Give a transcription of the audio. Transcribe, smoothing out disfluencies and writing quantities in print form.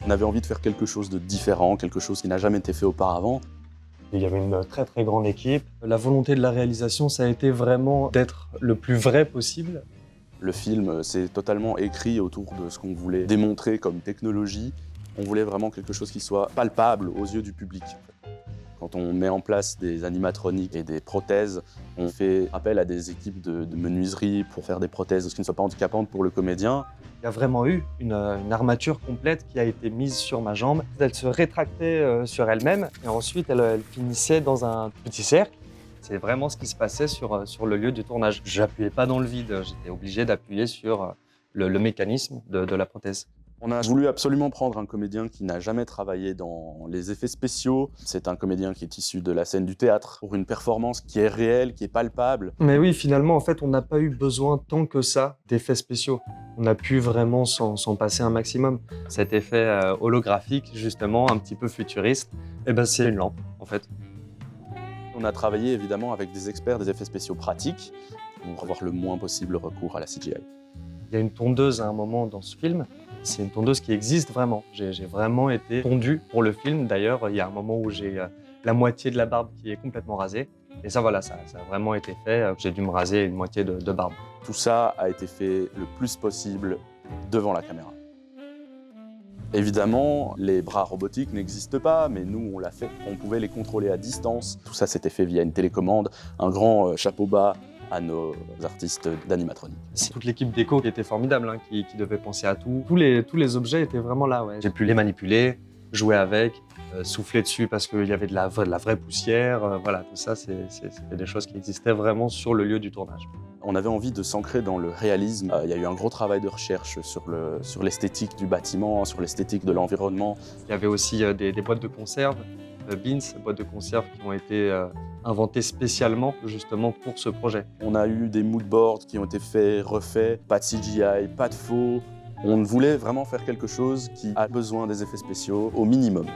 On avait envie de faire quelque chose de différent, quelque chose qui n'a jamais été fait auparavant. Il y avait une très très grande équipe. La volonté de la réalisation, ça a été vraiment d'être le plus vrai possible. Le film s'est totalement écrit autour de ce qu'on voulait démontrer comme technologie. On voulait vraiment quelque chose qui soit palpable aux yeux du public. Quand on met en place des animatroniques et des prothèses, on fait appel à des équipes de menuiserie pour faire des prothèses qui ne soient pas handicapantes pour le comédien. Il y a vraiment eu une armature complète qui a été mise sur ma jambe. Elle se rétractait sur elle-même et ensuite elle finissait dans un petit cercle. C'est vraiment ce qui se passait sur le lieu du tournage. J'appuyais pas dans le vide, j'étais obligé d'appuyer sur le mécanisme de la prothèse. On a voulu absolument prendre un comédien qui n'a jamais travaillé dans les effets spéciaux. C'est un comédien qui est issu de la scène du théâtre, pour une performance qui est réelle, qui est palpable. Mais oui, finalement, en fait, on n'a pas eu besoin tant que ça d'effets spéciaux. On a pu vraiment s'en passer un maximum. Cet effet holographique, justement, un petit peu futuriste, c'est une lampe, en fait. On a travaillé évidemment avec des experts des effets spéciaux pratiques pour avoir le moins possible recours à la CGI. Il y a une tondeuse à un moment dans ce film. C'est une tondeuse qui existe vraiment. J'ai vraiment été tondu pour le film. D'ailleurs, il y a un moment où j'ai la moitié de la barbe qui est complètement rasée. Et ça, voilà, ça a vraiment été fait. J'ai dû me raser une moitié de barbe. Tout ça a été fait le plus possible devant la caméra. Évidemment, les bras robotiques n'existent pas, mais nous, on l'a fait. On pouvait les contrôler à distance. Tout ça, s'était fait via une télécommande, un grand chapeau bas à nos artistes d'animatronique. C'est toute l'équipe déco qui était formidable, hein, qui devait penser à tout. Tous les objets étaient vraiment là. Ouais. J'ai pu les manipuler, jouer avec, souffler dessus parce qu'il y avait de la vraie poussière. Voilà, tout ça, c'était des choses qui existaient vraiment sur le lieu du tournage. On avait envie de s'ancrer dans le réalisme. Il y a eu un gros travail de recherche sur l'esthétique du bâtiment, sur l'esthétique de l'environnement. Il y avait aussi des boîtes de conserve, Beans, boîtes de conserve qui ont été inventées spécialement justement pour ce projet. On a eu des moodboards qui ont été faits, refaits, pas de CGI, pas de faux. On voulait vraiment faire quelque chose qui a besoin des effets spéciaux au minimum.